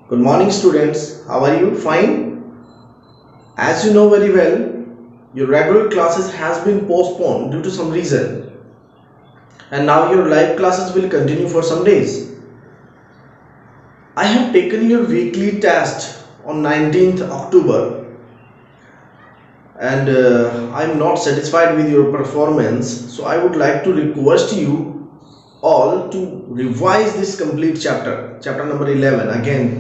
Good morning, students. How are you? Fine. As you know very well, your regular classes has been postponed due to some reason, and now your live classes will continue for some days. I have taken your weekly test on 19th October, and I am not satisfied with your performance, so I would like to request you all to revise this complete chapter number 11 again.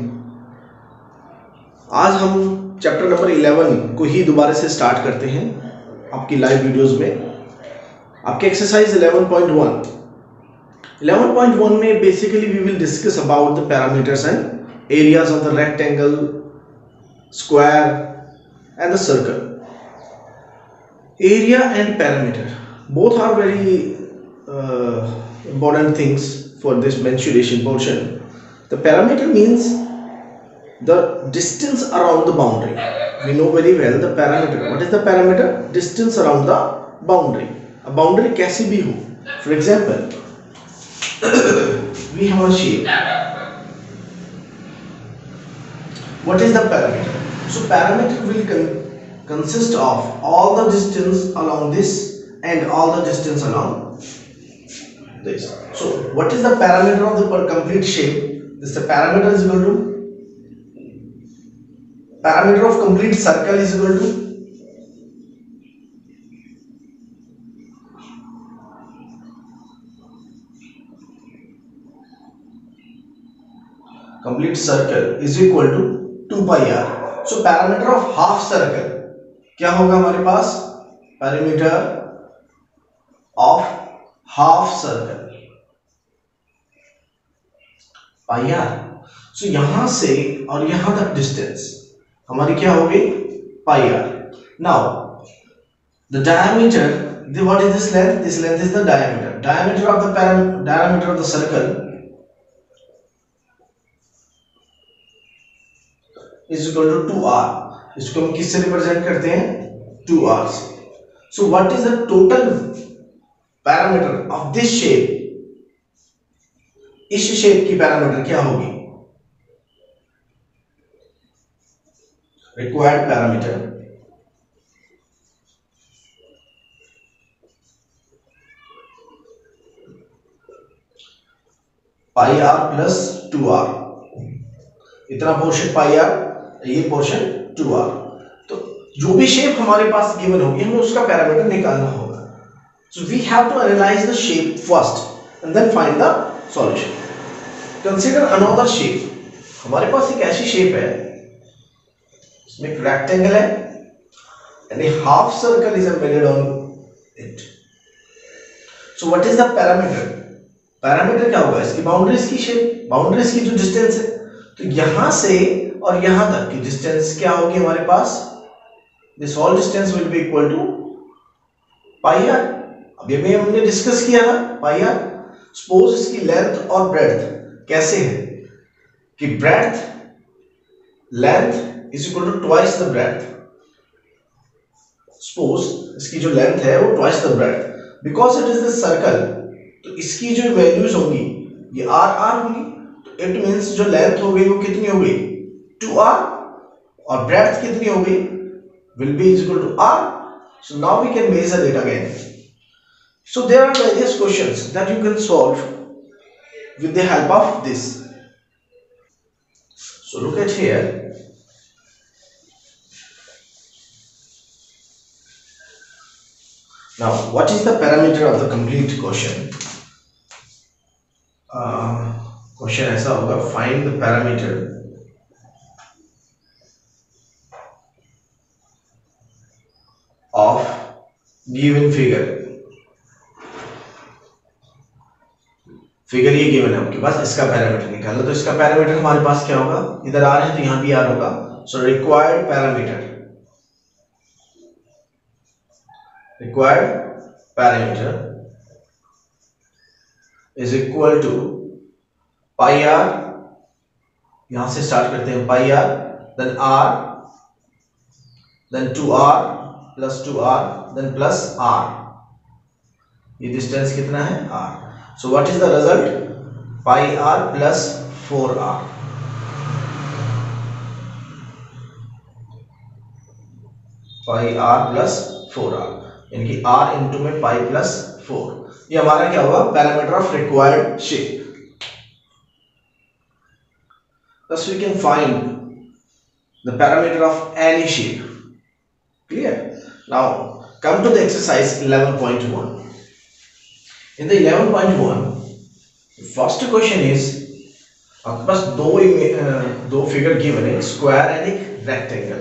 आज हम chapter number 11 को ही दोबारा से start करते हैं आपकी live videos में। आपके एक्सरसाइज 11.1 में basically we will discuss about the parameters and areas of the rectangle, square and the circle. Area and parameter both are very important things for this mensuration portion. The parameter means the distance around the boundary. We know very well the parameter. What is the parameter? Distance around the boundary. A boundary कैसी भी हो. For example, we have a shape. What is the parameter? So parameter will consist of all the distance along this and all the distance along this. So what is the parameter of the complete shape? This the parameter is equal to parameter of complete circle is equal to complete circle is equal to 2 pi r. So parameter of half circle क्या होगा हमारे पास? Parameter of half circle pi r. So यहां से और यहां तक distance हमारी क्या होगी? pi r. Now the diameter, what is this length? This length is the diameter. Diameter of the diameter of the circle is equal to 2r. इसको हम किससे रिप्रेजेंट करते हैं? 2r से. So what is the total parameter of this shape? इस shape की parameter क्या होगी? Required parameter pi r plus 2r. इतना पोर्शन pi r, ये पोर्शन 2r. तो जो भी शेप हमारे पास गिवन होगी हमें उसका पैरामीटर निकालना होगा. So we have to analyze the shape first and then find the solution. Consider another shape. हमारे पास एक ऐसी शेप है, इसमें एक रेक्टेंगल है and a half circle is embedded on it. So what is the parameter? Parameter क्या होगा? इसकी बाउंड्रीज की शेप, बाउंड्रीज की जो डिस्टेंस है, तो यहां से और यहां तक की डिस्टेंस क्या होगी हमारे पास? This whole distance will be equal to pi r. अभी अभी हमने डिस्कस किया ना पाई आर. सपोज इसकी लेंथ और ब्रेड्थ कैसे है कि breadth length is equal to twice the breadth. Suppose इसकी जो लेंथ है वो twice the breadth. Because it is the circle, तो इसकी जो वैल्यूज होंगी ये आर आर होंगी. तो इट मींस जो लेंथ हो गई वो कितनी हो गई? 2r. और ब्रेड्थ कितनी हो गई? will be is equal to r. So now we can measure it again. So there are various questions that you can solve with the help of this. So look at here. Now what is the parameter of the complete question? Question ऐसा होगा, find the parameter of given figure. Figure ये given है आपके पास, इसका parameter निकालना. तो इसका parameter हमारे पास क्या होगा? इधर आर है तो यहां भी आर होगा. So required parameter is equal to pi r. यहां से स्टार्ट करते हैं pi r, then r, then 2r plus 2r, then plus r. ये डिस्टेंस कितना है? r. So what is the result? Pi r plus 4r. Pi r plus 4r, यानी कि r into में पाई प्लस 4, ये हमारा क्या होगा, parameter of required shape. Thus we can find the parameter of any shape. Clear? Now come to the exercise 11.1. In the 11.1, the first question is, आपके पास दो figure given है, square and एक rectangle.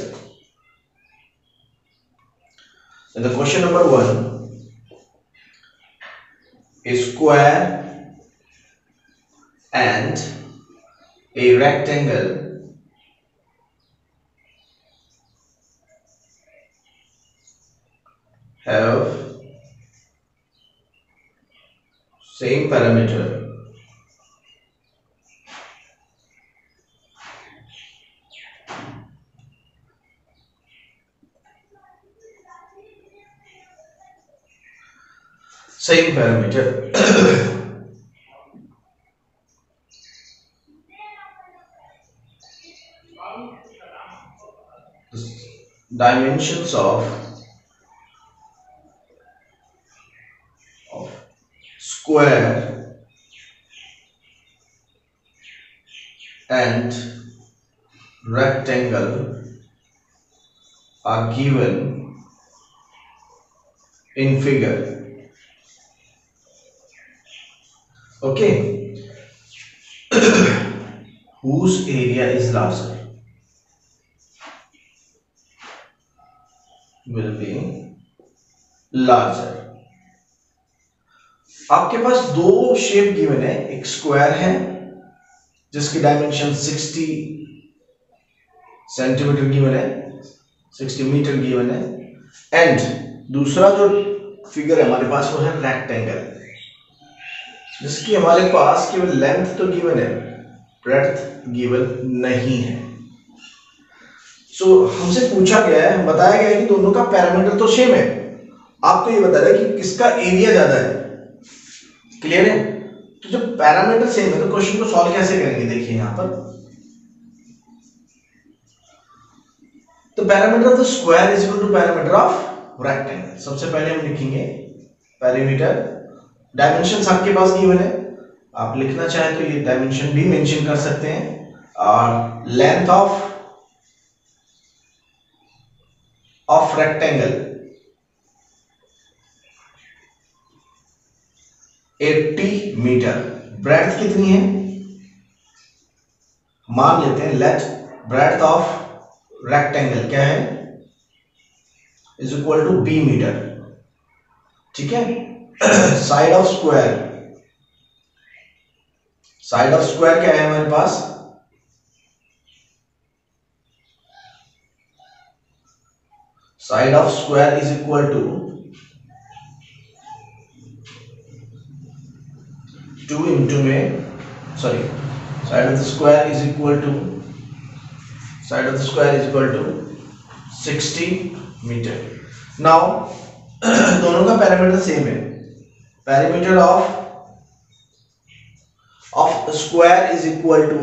In the question number 1, a square and a rectangle have same parameter dimensions of square and rectangle are given in figure. Okay. Whose area is larger will be larger. आपके पास दो shape given है, एक square है जिसकी dimension 60 centimetre given है, 60 metre given है, and दूसरा जो फिगर है हमारे पास वो है रेक्टेंगल, जिसकी हमारे पास केवल लेंथ तो गिवन है, ब्रेड्थ गिवन नहीं है. सो हमसे पूछा गया है, बताया गया है कि दोनों का पैरामीटर तो सेम है, आपको ये बताना है कि किसका एरिया ज्यादा है. क्लियर है? तो जब पैरामीटर सेम है तो क्वेश्चन को सॉल्व कैसे करेंगे, देखिए यहां पर. तो parameter of the square is equal to parameter of rectangle. सबसे पहले हम लिखेंगे पैरामीटर, डायमेंशंस आपके पास गिवन है, आप लिखना चाहे तो ये डायमेंशन भी मेंशन कर सकते हैं, और length of rectangle 80 metre, breadth कितनी है मान लेते हैं, लेट ब्रेड्थ ऑफ रेक्टेंगल क्या है, is equal to b metre. ठीक है. साइड ऑफ स्क्वायर क्या है हमारे पास, side of square is equal to 2 into में, sorry, side of the square is equal to 60 metre. Now दोनों का पैरामीटर सेम है, parameter of square is equal to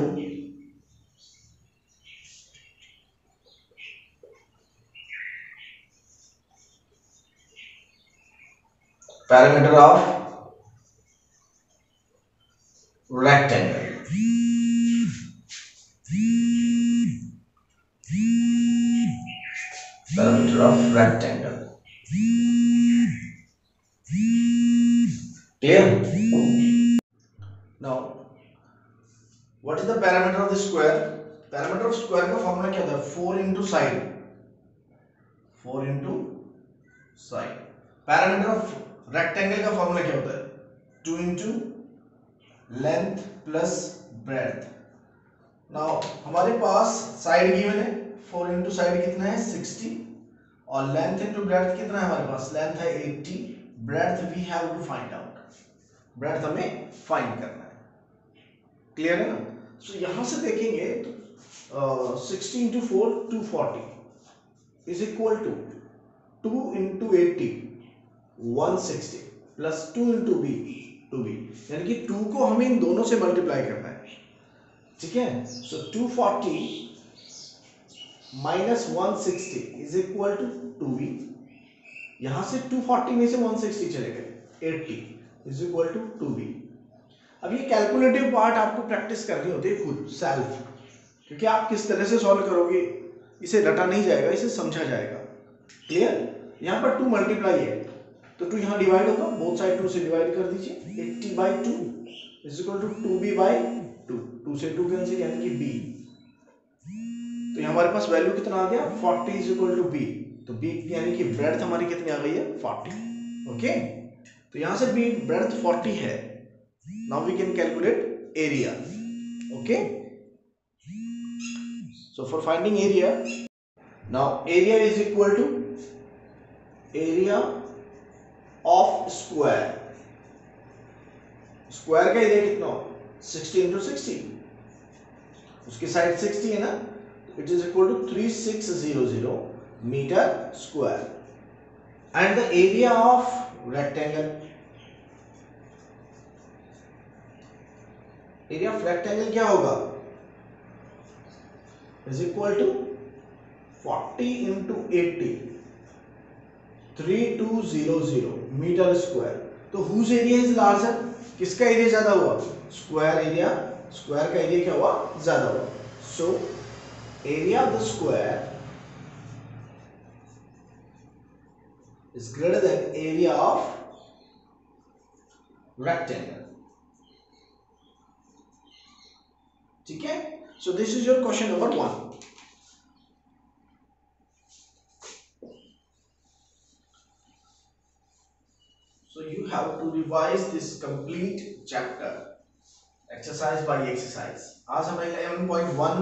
parameter of rectangle. Parameter of rectangle. Clear? Now, what is the parameter of the square? Parameter of square का formula क्या होता है, 4 into side. Parameter of rectangle का formula क्या होता है, 2 into length plus breadth. Now हमारे पास साइड गिवन है, 4 इंटू साइड कितना है 60, और लेंथ इंटू ब्रेड्थ कितना है हमारे पास, लेंथ है 80, breadth we have to find out, breadth हमें फाइंड करना है. क्लियर है ना? सो यहां से देखेंगे तो 60 into 4 240 is equal to 2 into 80 160 plus 2 into B 2b, यानी कि 2 को हमें इन दोनों से मल्टीप्लाई करना है. ठीक है. So 240 minus 160 is equal to 2v। यहां से 240 में से 160 चले गए, 80 इज इक्वल टू 2v। अब ये कैलकुलेटिव पार्ट आपको प्रैक्टिस करनी होती है खुद सेल्फ, क्योंकि आप किस तरह से सॉल्व करोगे इसे रटा नहीं जाएगा, इसे समझा जाएगा। क्लियर? यहाँ पर 2 मल्टीप्लाई है तो 2 यहाँ डिवाइड होगा, बोथ साइड 2 से डिवाइड कर दीजिए। 80/2 इज इक्वल टू 2b/2, 2 से 2 कैंसिल यानी कि b। तो यहाँ हमारे पास वैल्यू कितना आ गया, 40 इज इक्वल टू b। तो b यानी कि ब्रेड्थ हमारी कितनी आ गई है, 40। ओके, तो यहाँ से b ब्रेड्थ 40 है। Now we can calculate area. Okay, so for finding area, now area is equal to area of square। Square का एरिया कितना हो, 60 into 60, उसकी साइड 60 है ना, it is equal to 3600 metre square. And the area of rectangle, area of rectangle क्या होगा, is equal to 40 into 80, 3200 metre square. तो whose area is larger, किसका एरिया ज्यादा हुआ, स्क्वायर एरिया, स्क्वायर का एरिया क्या हुआ, ज्यादा हुआ। So area of the square is greater than area of rectangle. ठीक है, so this is your question number 1। So you have to revise this complete chapter exercise by exercise। आज हम 11.1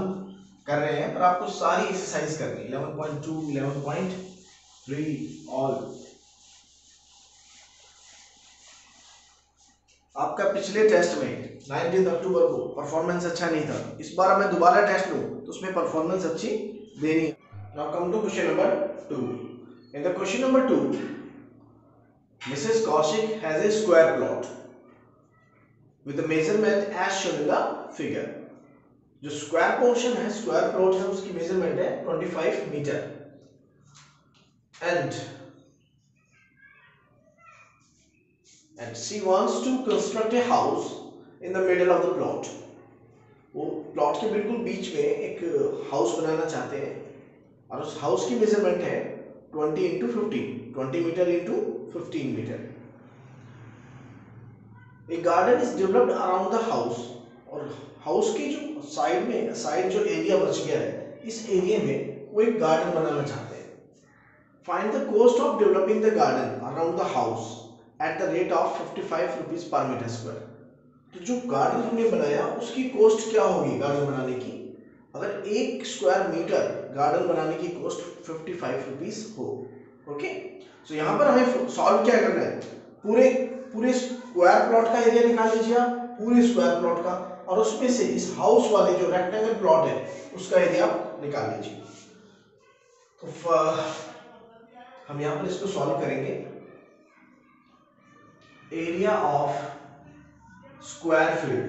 कर रहे हैं, पर आपको सारी एक्सरसाइज करनी है, 11.2, 11.3 ऑल। आपका पिछले टेस्ट में 19 अक्टूबर को परफॉर्मेंस अच्छा नहीं था, इस बार मैं दोबारा टेस्ट लूं तो उसमें परफॉर्मेंस अच्छी देनी है। Now come to question number 2। In the question number 2, Mrs. Kaushik has a square plot with the measurement as shown in the figure। जो स्क्वायर पोर्शन है, स्क्वायर प्लॉट है, उसकी मेजरमेंट है 25 metre. and she wants to construct a house in the middle of the plot। वो plot के बिल्कुल बीच में एक हाउस बनाना चाहते हैं और उस हाउस की मेजरमेंट है 20 into 15, 20 metre into 15 metre. A garden is developed around the house, और हाउस की जो साइड में, साइड जो एरिया बच गया है, इस एरिया में वो एक गार्डन बनाना चाहते हैं। Find the cost of developing the garden around the house at the rate of 55 rupees per metre square. तो जो गार्डन हमने बनाया उसकी कॉस्ट क्या होगी गार्डन बनाने की, अगर 1 स्क्वायर मीटर गार्डन बनाने की कॉस्ट 55 रुपीज हो। ओके, सो यहाँ पर हमें सॉल्व क्या करना है, पूरे स्क्वायर प्लॉट का एरिया निकाल लीजिए आप, पूरे स्क्वायर प्लॉट का, और उसमें से इस हाउस वाले जो रेक्टेंगल प्लॉट है उसका एरिया निकाल लीजिए। तो हम यहाँ पर इसको सॉल्व करेंगे। एरिया ऑफ स्क्वायर फील्ड,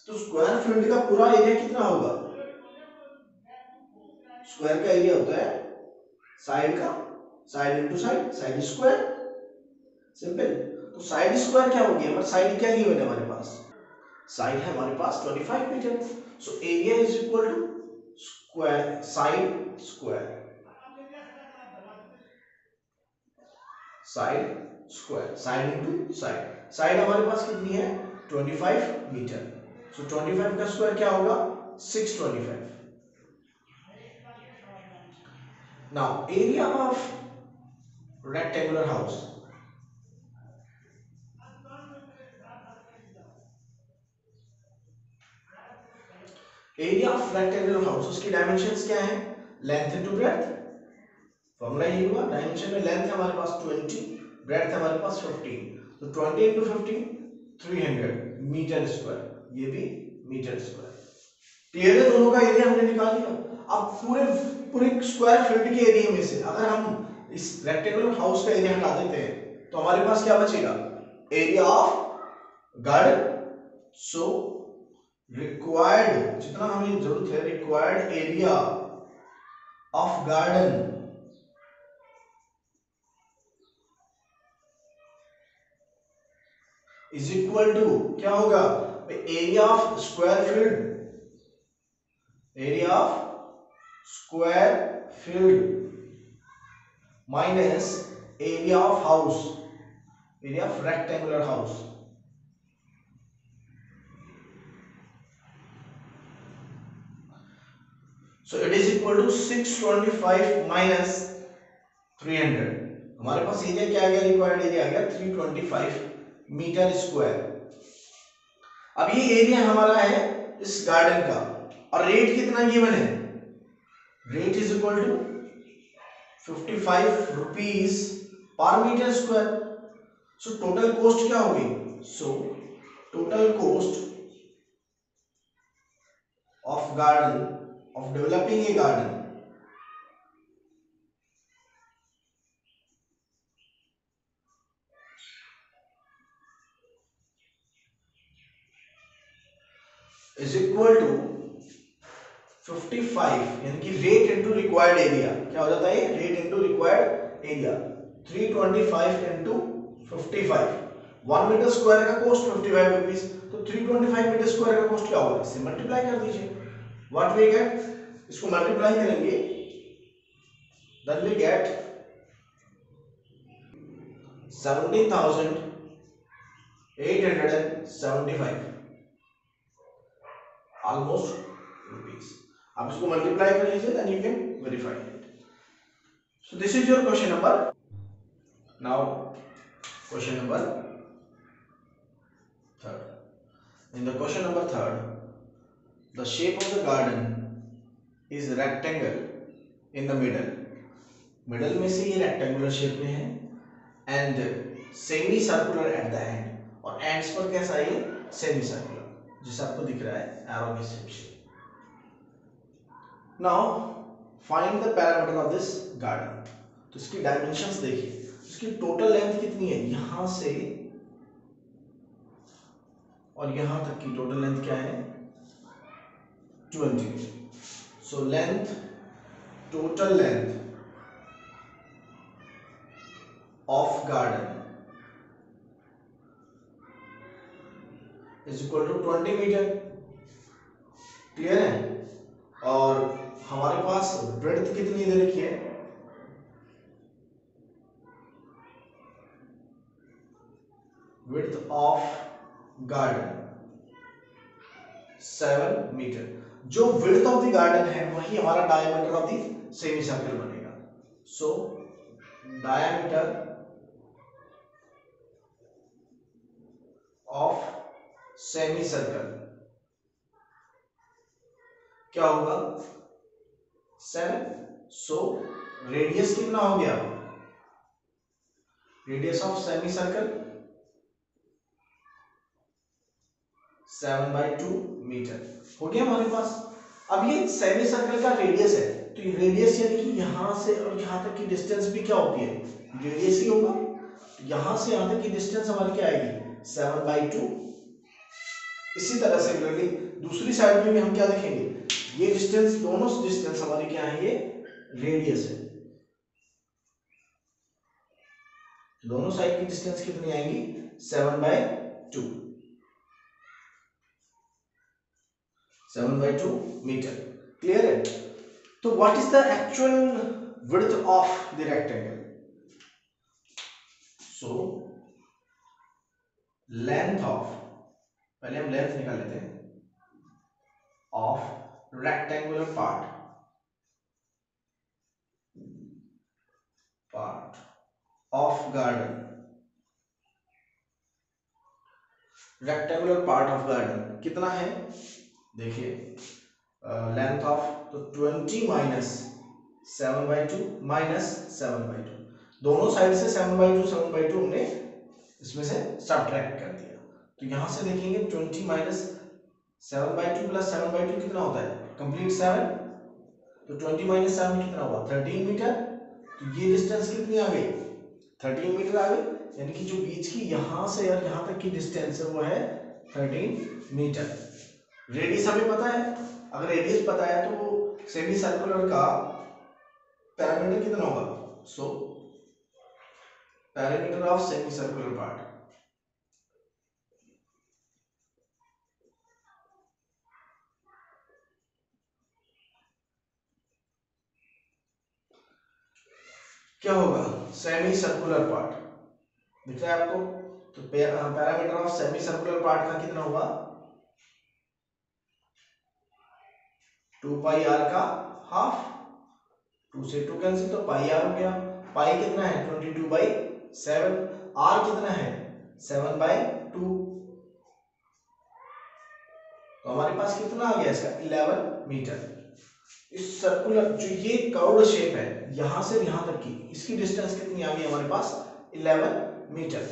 तो स्क्वायर फील्ड का पूरा एरिया कितना होगा, स्क्वायर का एरिया होता है साइड का, side into side, side square, simple. तो साइड स्क्वायर क्या होगी, हमारी साइड क्या गिवन है हमारे पास, साइड है हमारे पास 25 metre. So area is equal to square side square, side square, side into side. Side हमारे पास कितनी है 25 मीटर। सो 25 का स्क्वायर क्या होगा 625। Now area of rectangular house, area of rectangular house, उसकी डायमेंशंस क्या है, लेंथ इनटू ब्रेड्थ। फॉर्मूला ये हुआ, डायमेंशन में लेंथ है हमारे पास 20, ब्रेड्थ है हमारे पास 15, तो 20 इंटू 15 300 मीटर स्क्वायर, ये भी मीटर स्क्वायर। क्लियर है, दोनों का एरिया हमने निकाल लिया। अब पूरे स्क्वायर फील्ड के एरिया में से अगर हम इस रेक्टेंगुलर हाउस का एरिया हटा देते हैं तो हमारे पास क्या बचेगा, area of garden. So required, जितना हमें जरूरत है, required area of garden is equal to, क्या होगा, area of square field, area of square field minus area of house, area of rectangular house. So it is equal to 625 minus 300। हमारे पास area क्या आ गया, रिक्वायर्ड एरिया आ गया 325 metre square. अब ये area हमारा है इस गार्डन का, और रेट कितना गिवन है, rate is equal to 55 rupees per metre square. So total cost क्या होगी, so total cost of garden, of developing a garden is equal to 55, यानी कि रेट इंटू रिक्वायर्ड एरिया, क्या हो जाता है, rate into required area, 325 into 55, 1 metre square का cost 55 rupees, तो 325 मीटर स्क्वायर का कॉस्ट क्या होगा, इससे मल्टीप्लाई कर दीजिए, व्हाट वी गेट, इसको मल्टीप्लाई करेंगे, then we get 17,875 almost rupees. आप इसको मल्टीप्लाई कर लीजिए, then you can verify it. So this is your question number. Now question number third. In the question number third, the shape of the garden is rectangle in the middle, middle में से ये rectangular shape में है, and semi circular at the end, और ends पर कैसा है ये, सेमी सर्कुलर, जिसे आपको दिख रहा है एरो के शेप से। Now find the parameter of this garden. तो इसकी डायमेंशंस देखिए, इसकी टोटल लेंथ कितनी है, यहां से और यहां तक की टोटल लेंथ क्या है, 20। So length, total length of garden is equal to 20 metre, clear है। और हमारे पास ब्रेड्थ कितनी दे रखी है, विड्थ ऑफ गार्डन 7 मीटर। जो विड्थ ऑफ द गार्डन है वही हमारा diameter of the semi circle बनेगा। So diameter of semi circle क्या होगा, 7। सो रेडियस कितना हो गया, radius of semi circle 7/2 metre हो गया हमारे पास। अब ये सेमी सर्कल का रेडियस है, तो ये रेडियस यानी कि यहां से और यहां तक की डिस्टेंस भी क्या होती है, रेडियस ही होगा। यहां से यहां तक की डिस्टेंस हमारी क्या आएगी, 7/2। इसी तरह से दूसरी साइड में भी हम क्या देखेंगे, ये डिस्टेंस, दोनों डिस्टेंस हमारी क्या है, ये रेडियस है। दोनों साइड की डिस्टेंस कितनी आएगी, 7/2, 7/2 मीटर, क्लियर है। तो what is the actual width of the rectangle, so length of, पहले हम लेंथ निकाल लेते हैं, of rectangular part of garden, rectangular part of garden कितना है, देखिए लेंथ ऑफ, तो 20 माइनस 7/2 माइनस 7/2, दोनों साइड से 7/2 हमने इसमें से सब्ट्रैक्ट कर दिया। तो यहां से देखेंगे 20 माइनस 7/2 प्लस 7/2 कितना होता है, कंप्लीट 7, तो 20 माइनस 7 कितना हुआ, 13 मीटर। तो ये डिस्टेंस कितनी आ गई, 13 मीटर आ गई, यानी कि जो बीच की यहां से और यहां तक की डिस्टेंस है वो है 13 मीटर। रेडियस हमें पता है, अगर रेडियस पता है तो सेमी सर्कुलर का पैरामीटर कितना होगा? सो parameter of semi circular part क्या होगा? सेमी सर्कुलर पार्ट दिख रहा है आपको? तो parameter of semi circular part का कितना होगा? 2 पाई आर का हाफ, 2 से 2 कैंसिल तो पाई आर हो गया। पाई कितना है? 22/7। आर कितना है? 7/2। तो हमारे पास कितना आ गया इसका? 11 मीटर। इस सर्कुलर जो ये कर्व्ड शेप है यहां से यहां तक की, इसकी डिस्टेंस कितनी आ गई हमारे पास? 11 मीटर।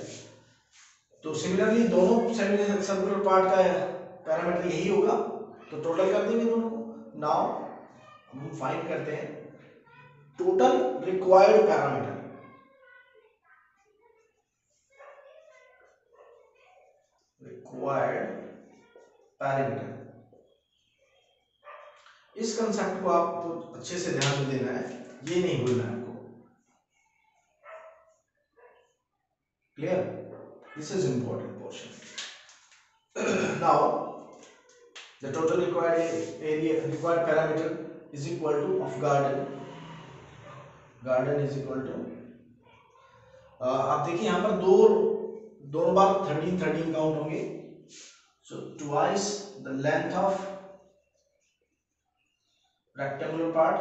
तो सिमिलरली दोनों सेमी सर्कुलर पार्ट का पैरामीटर यही होगा, तो टोटल कर देंगे दोनों को। नाउ हम फाइंड करते हैं total required parameter. Required parameter, इस कंसेप्ट को आपको अच्छे से ध्यान में देना है, ये नहीं भूलना है आपको। Clear? This is important portion. Now the total required area, required parameter is equal to of garden is equal to आप देखिए यहाँ पर दोनों बार 13 काउंट होंगे। So twice the length of rectangular part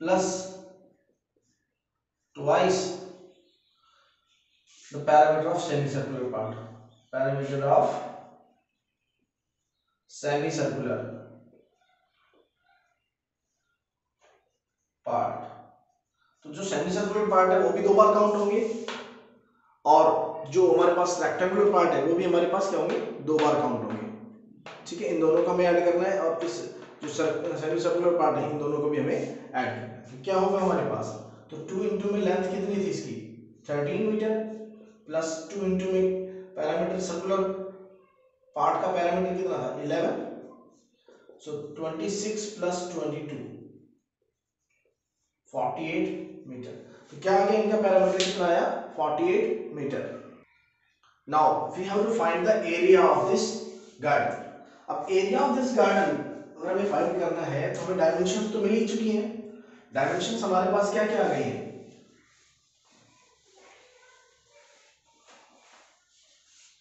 plus twice the parameter of semicircular part, parameter of semicircular part। तो जो सेमीसर्कुलर part है वो भी 2 बार काउंट होंगे, और जो हमारे पास रेक्टेंगुलर पार्ट है वो भी हमारे पास क्या होंगे? 2 बार काउंट होंगे। ठीक है, इन दोनों का हमें ऐड करना है, और इस जो सेमीसर्कुलर पार्ट है इन दोनों को भी हमें ऐड करना है। तो क्या होगा हमारे पास? तो 2 इंटू में लेंथ कितनी थी इसकी? 13 मीटर, प्लस 2 इंटू में पैरामीटर सर्कुलर पार्ट का पैरामीटर कितना था? 11। So 26 plus 22 48 metre. तो क्या आ गया इनका पैरामीटर? कितना आया? 48 metre. Now we have to find the area of this garden. अब एरिया ऑफ दिस गार्डन अगर हमें फाइंड करना है तो हमें डायमेंशंस तो मिल ही चुकी हैं। डायमेंशंस हमारे पास क्या क्या आ गई हैं?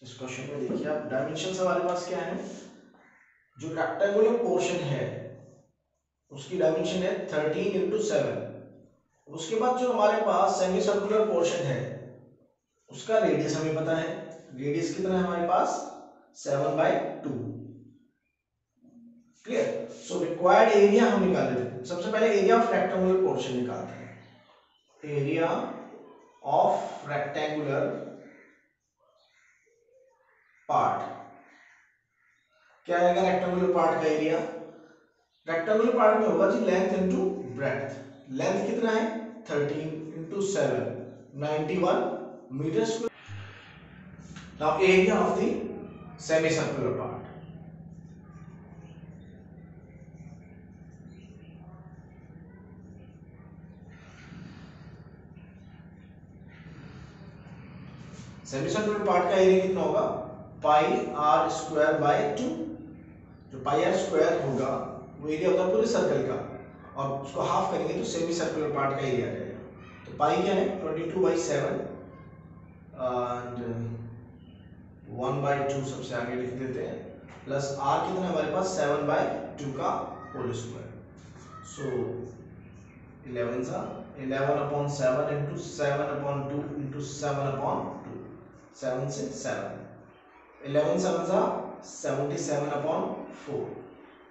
इस क्वेश्चन में देखिए आप, डायमेंशंस हमारे पास क्या है? जो रेक्टेंगुलर पोर्शन है उसकी डायमेंशन है 13 इंटू 7। उसके बाद जो हमारे पास सेमी सर्कुलर पोर्शन है उसका रेडियस हमें पता है। रेडियस कितना है हमारे पास? 7/2। क्लियर? सो रिक्वायर्ड एरिया हम निकाल लेते हैं। सबसे पहले एरिया ऑफ रेक्टेंगुलर पोर्शन निकालते हैं। एरिया ऑफ रेक्टेंगुलर पार्ट क्या आएगा? रेक्टेंगुलर पार्ट का एरिया, रेक्टेंगुलर पार्ट में होगा जी लेंथ इनटू ब्रेड्थ। लेंथ कितना है? 13 into 7 91 metre square. Now area of the semi circular part, semi circular part का एरिया कितना होगा? Pi r square by 2। जो पाई आर स्क्वायर होगा वो एरिया होता है पूरे सर्कल का, और उसको हाफ करेंगे तो सेमी सर्कुलर पार्ट का एरिया आ जाएगा। तो पाई क्या है? 22/7 एंड 1/2 सबसे आगे लिख देते हैं, प्लस आर कितना है हमारे पास? 7/2 का होल स्क्वायर। सो 11/7 इंटू 7/2 इंटू 7/2, 7 से 7, 11/7 77/4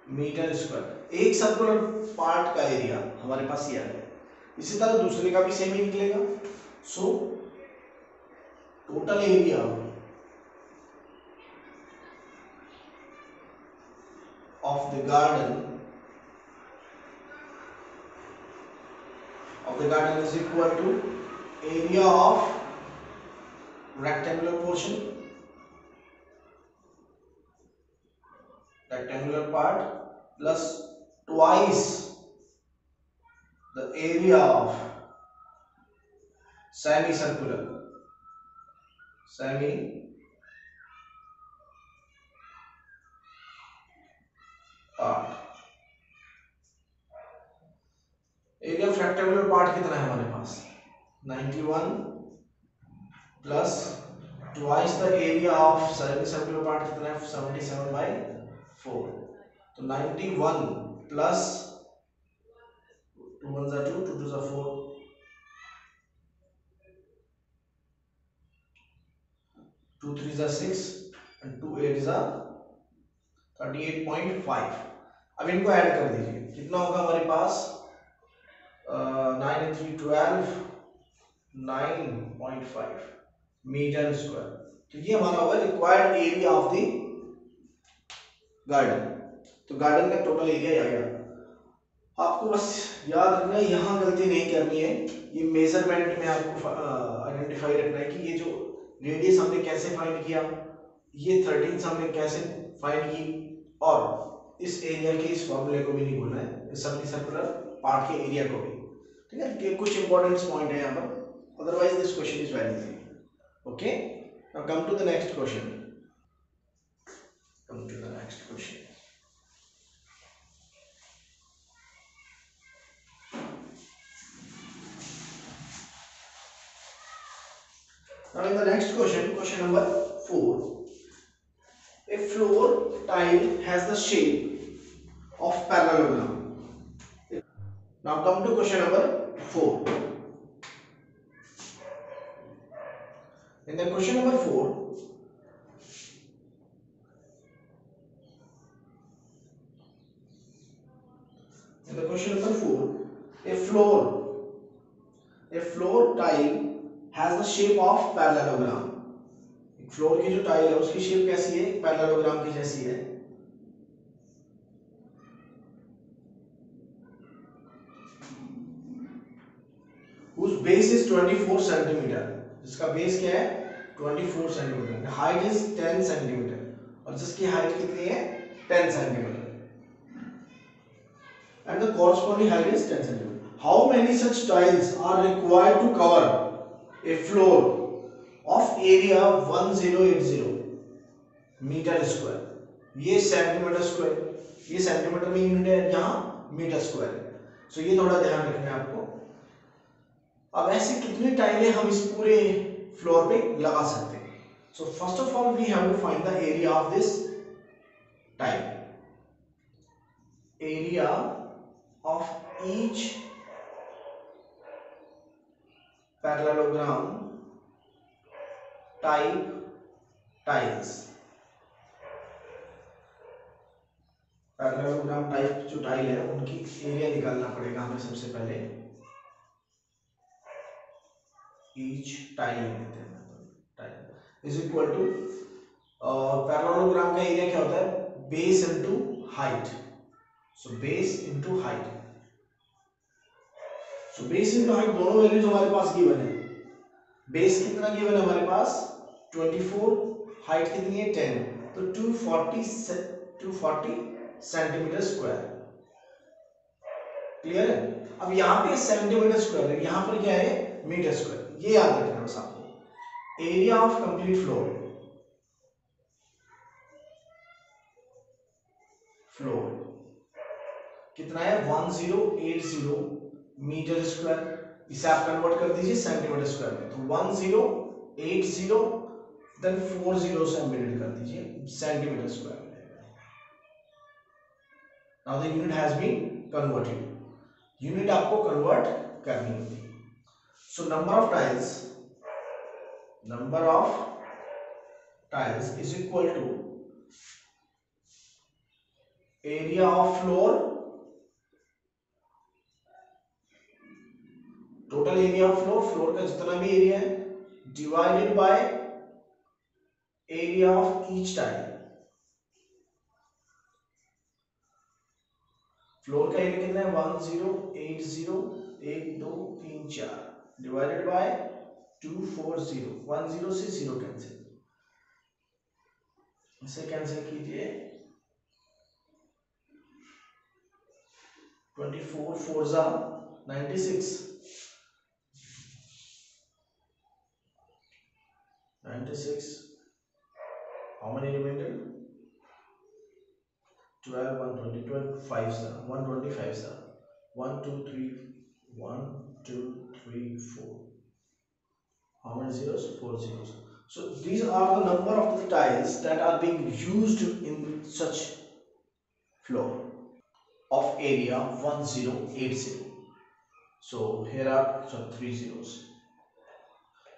मीटर स्क्वायर। एक सर्कुलर पार्ट का एरिया हमारे पास ये आ गया। इसी तरह दूसरे का भी सेम ही निकलेगा। So total area of the garden is equal to area of rectangular portion rectangular part plus twice the area of semicircular part. Area of rectangular part कितना है हमारे पास 91 plus twice the area of semi-circular part कितना है 77/4. तो 91 plus 2 1 2 2 2 4 2 3 6 and 2 8 38.5. अब इनको add कर दीजिए कितना होगा हमारे पास 9 and 3 12 9.5 मीटर स्क्वायर. तो ये हमारा होगा required area of the garden. तो गार्डन का टोटल एरिया आ गया. आपको बस याद रखना है यहाँ गलती नहीं करनी है. ये मेजरमेंट में आपको आइडेंटिफाई रखना है कि ये जो रेडियस हमने कैसे फाइंड किया, ये 13 हमने कैसे फाइंड की, और इस एरिया के इस फॉर्मूले को भी नहीं भूलना है, इस सेमी सर्कुलर पार्ट के एरिया को भी. ठीक है, ये कुछ इंपॉर्टेंट पॉइंट है यहाँ पर. Otherwise this question is very easy. Okay, now come to the next question. Now in the next question, question number 4. A floor tile has the shape of parallelogram. Now come to question number 4. In the question number 4, a floor tile has the shape of parallelogram. Floor की जो tile है उसकी shape कैसी है, parallelogram की जैसी है. whose base is 24 centimetre. जिसका बेस क्या है 24 सेंटीमीटर. हाइट इज 10 सेंटीमीटर और जिसकी हाइट कितनी है 10 centimetre. And the corresponding height is 10 centimetre. How many such tiles are required to cover a floor of area 1080 metre square. ये centimetre square, ये centimetre में यूनिट है, यहाँ मीटर स्क्वायर. सो ये थोड़ा ध्यान रखना है आपको. अब ऐसे कितनी टाइलें हम इस पूरे फ्लोर पे लगा सकते हैं. So first of all we have to find the area of this tile. Area of each parallelogram type tiles. Parallelogram type जो टाइल है उनकी एरिया निकालना पड़ेगा हमें सबसे पहले. ईच टाइल लेते हैं. Tile is equal to parallelogram का एरिया क्या होता है base into height. So base into height. So base into height दोनों वैल्यूज हमारे पास गिवन है. बेस कितना गिवन है हमारे पास 24, हाइट कितनी है 10, तो 240 सेंटीमीटर स्क्वायर. क्लियर है. अब यहाँ पे सेंटीमीटर स्क्वायर है, यहाँ पर क्या है मीटर स्क्वायर. ये याद रखना बस आपको. एरिया ऑफ कंप्लीट फ्लोर कितना है 1080 मीटर स्क्वायर. इसे आप कन्वर्ट कर दीजिए सेंटीमीटर स्क्वायर में. तो 1080 देन 40 से एम्बेडेड कर दीजिए सेंटीमीटर स्क्वायर में. Now the unit has been converted. Unit आपको कन्वर्ट करनी होगी. So number of tiles is equal to area of floor, total area of floor का जितना भी एरिया है, divided by area of each tile. Floor का area कितना है 1080 1 2 3 4 डिवाइडेड बाय 240. 10 से 0 कैंसिल, इसे कैंसिल कीजिए 24 4 जा 96, 96. How many remainder? 12 120 25 sir, 125 sir. 1 2 3 1 2 3 4. How many zeros? 4 zeros. So these are the number of the tiles that are being used in such floor of area 1080. So here are 3 zeros.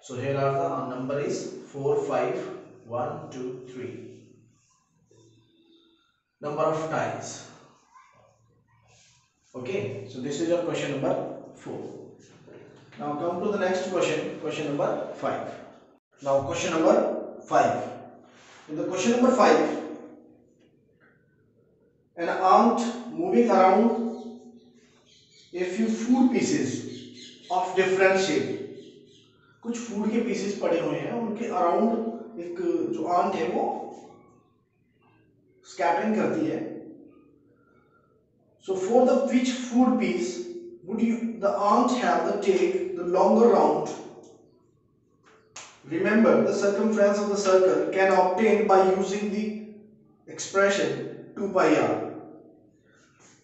So here are the number is 4 5 1 2 3. Number of tiles. Okay, so this is your question number 4. Now come to the next question, question number 5. Now question number 5. In the question number 5, an ant moving around a few food pieces of different shape. कुछ food के pieces पड़े हुए हैं, उनके around एक जो aunt है वो स्कैटरिंग करती है. So for the which food piece would the ant have the take the longer route? Remember, the circumference of the circle can obtain by using the expression 2 pi r.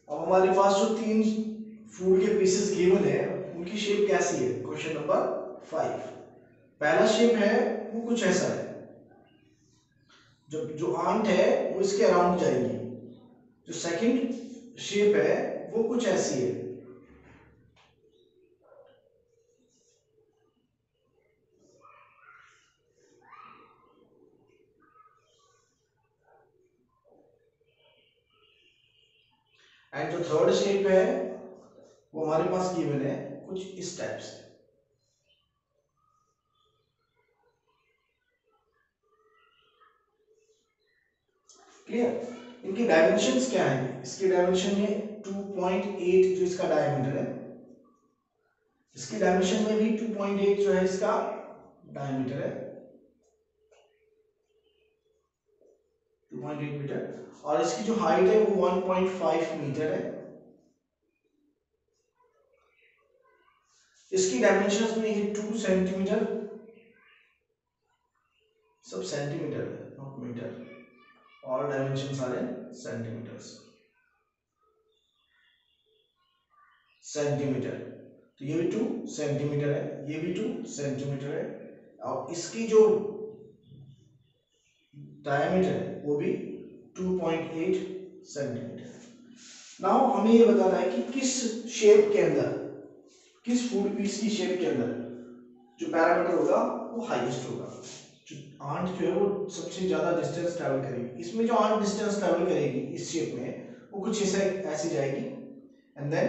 अब हमारे पास जो 3 food के pieces given है उनकी shape कैसी है? Question number 5. पहला shape है वो कुछ ऐसा है, जब जो आंट है वो इसके अराउंड जाएगी. जो सेकंड शेप है वो कुछ ऐसी है. एंड जो थर्ड शेप है वो हमारे पास गिवन है कुछ इस टाइप से. क्लियर? इनकी डायमेंशंस क्या है? इसकी डायमेंशन है 2.8 जो इसका डायमीटर है. इसकी डायमेंशन में भी 2.8 जो है इसका डायमीटर है, 2.8 मीटर. और इसकी जो हाइट है वो 1.5 मीटर है. इसकी डायमेंशंस में ये 2 सेंटीमीटर, सब सेंटीमीटर है not metre. All dimensions are in centimetres. Centimetre, तो ये भी 2 सेंटीमीटर है, ये भी 2 सेंटीमीटर है. और इसकी जो डायमीटर है वो भी 2.8 सेंटीमीटर. नाउ हमें ये बताना है कि किस शेप के अंदर, किस फूड पीस की शेप के अंदर जो पैरामीटर होगा वो हाईएस्ट होगा. जो आंट जो है वो सबसे ज्यादा डिस्टेंस ट्रैवल करेगी. इसमें जो आंट डिस्टेंस ट्रैवल करेगी इस शेप में वो कुछ ऐसी जाएगी. And then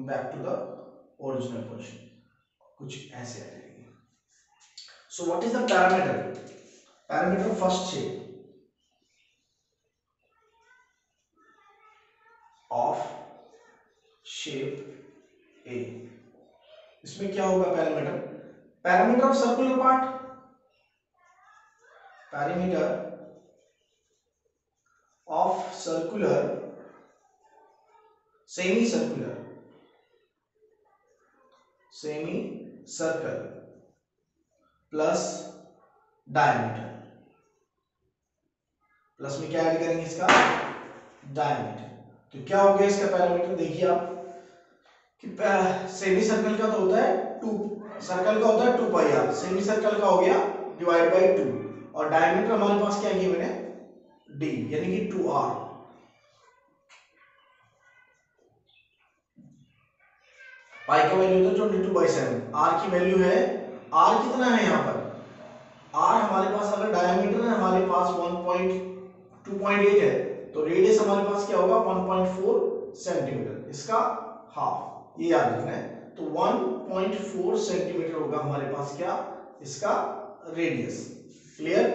back to the original position, कुछ ऐसे आ जाएगी. So what is the parameter? Parameter first shape of shape A. इसमें क्या होगा parameter? Parameter of circular part, parameter of circular, semi circular, semi circle plus diameter. Plus में क्या add करेंगे? इसका डायमीटर. तो क्या हो गया इसका पैरामीटर? देखिए आप कि सेमी सर्कल का तो होता है 2, सर्कल का होता है 2 पाई आर. सेमी सर्कल का हो गया डिवाइड बाय 2. और डायमीटर हमारे पास क्या गिवन है? d, यानी कि 2r. पाई का वैल्यू होता है 22/7. r की वैल्यू है, r कितना है यहाँ पर? r हमारे पास अगर डायमीटर है हमारे पास 2.8 है तो रेडियस हमारे पास क्या होगा? 1.4 सेंटीमीटर. इसका हाफ, ये याद रखना है. तो 1.4 सेंटीमीटर होगा हमारे पास क्या? इसका रेडियस. क्लियर?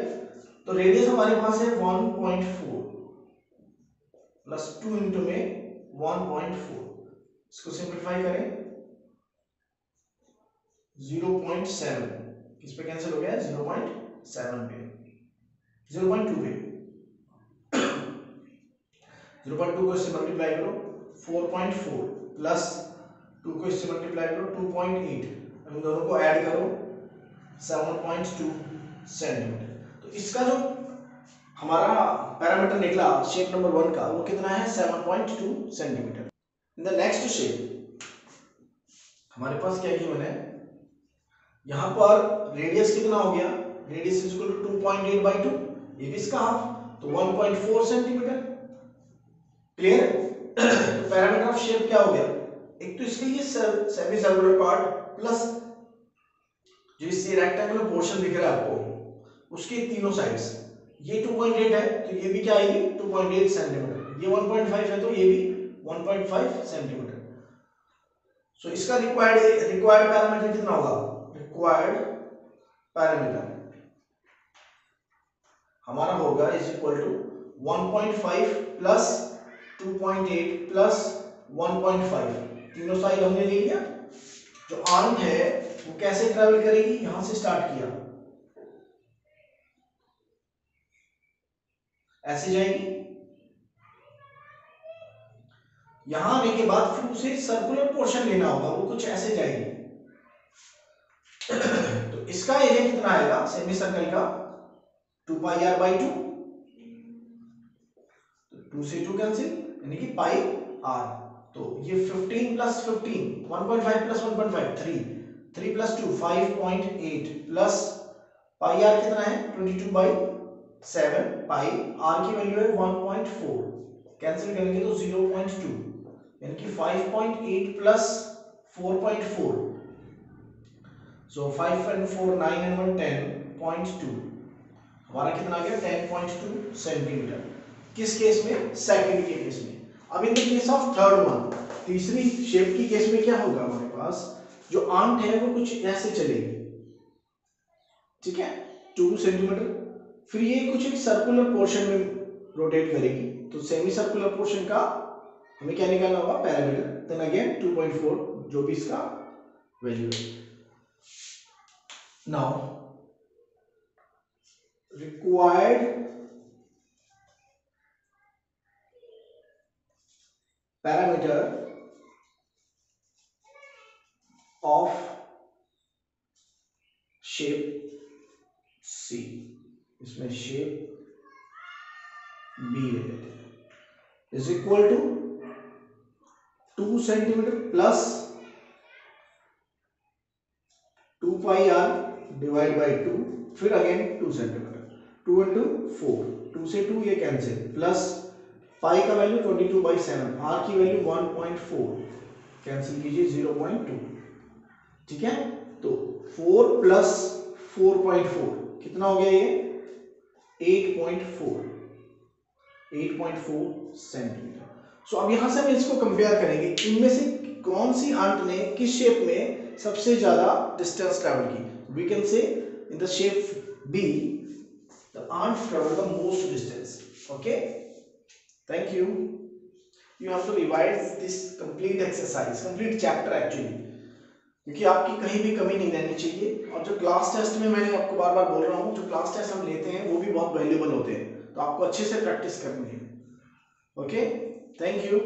तो रेडियस हमारे पास है 1.4 प्लस 2 इंटू में 1.4. इसको सिंप्लीफाई करें 0.7, किस पे कैंसिल हो गया? 0.7 पे, 0.2 पे. 0.2 को इससे मल्टीप्लाई करो 4.4 प्लस 2 को इससे मल्टीप्लाई करो 2.8, इन दोनों को ऐड करो 7.2 सेंटीमीटर। तो इसका जो हमारा पैरामीटर निकला शेप नंबर 1 का वो कितना है 7.2 centimetre. In the next shape हमारे पास क्या गिवन है, यहां पर रेडियस कितना हो गया, रेडियस इज इक्वल टू 2.8/2, ये भी इसका हाफ तो 1.4 सेंटीमीटर। क्लियर? तो पैरामीटर ऑफ शेप क्या हो गया, एक तो इसके लिए सेमी सर्कुलर पार्ट प्लस जो इससे रेक्टेंगुलर पोर्शन दिख रहा है आपको उसके तीनों साइड्स, ये 2.8 है तो ये भी क्या आएगी 2.8 सेंटीमीटर, ये 1.5 है तो ये भी 1.5 सेंटीमीटर। सो इसका रिक्वायर्ड पैरामीटर कितना होगा, रिक्वायर्ड पैरामीटर हमारा होगा is equal to 1.5 plus 2.8 plus 1.5, तीनों साइड हमने ले लिया। जो आर्म है वो कैसे ट्रेवल करेगी, यहां से स्टार्ट किया ऐसे जाएगी, यहां आने के बाद फिर उसे सर्कुलर पोर्शन लेना होगा, वो कुछ ऐसे जाएगी। तो इसका एरिया कितना आएगा सेमी सर्कल का 2πr/2, 2 से 2 कैंसिल यानी कि पाई r, तो ये 15 plus 15 1.5 plus 1.5 3 plus 2 5.8 plus pi r कितना है 22/7, पाई r की वैल्यू है 1.4, कैंसिल करेंगे तो 0.2 यानी कि 5.8 प्लस 4.4, सो 5 and 4 9 and 1 10.2, हमारा कितना आ गया 10.2 सेंटीमीटर। किस केस में, सेकंड के केस में। अब in the case of third one, तीसरी शेप की केस में क्या होगा, हमारे पास जो आर्म है वो कुछ ऐसे चलेगी, ठीक है 2 सेंटीमीटर, फिर ये कुछ एक सर्कुलर पोर्शन में रोटेट करेगी, तो सेमी सर्कुलर पोर्शन का हमें क्या निकालना होगा पैरामीटर, देन अगेन 2.4 जो भी इसका वैल्यू है। Now required parameter of shape C, इसमें शेप बी ले लेते हैं, is equal to 2 centimetre plus 2πr divide by 2, फिर अगेन 2 सेंटीमीटर, 2 into 4, 2 से 2 ये कैंसिल, प्लस पाई का वैल्यू 22/7, आर की वैल्यू 1.4, कैंसिल कीजिए 0.2, ठीक है। तो 4 प्लस 4.4 कितना हो गया ये 8.4 सेंटीमीटर। सो अब यहां से हम इसको कंपेयर करेंगे, इनमें से कौन सी आंट ने किस शेप में सबसे ज्यादा डिस्टेंस ट्रैवल की। We can see in the shape be the ant travel the most distance. Okay, thank you. You have to revise this complete exercise, complete chapter actually, क्योंकि आपकी कहीं भी कमी नहीं रहनी चाहिए। और जो क्लास टेस्ट में मैंने आपको बार बार बोल रहा हूँ, जो क्लास टेस्ट हम लेते हैं वो भी बहुत वैल्यूएबल होते हैं, तो आपको अच्छे से प्रैक्टिस करनी है। Okay, thank you.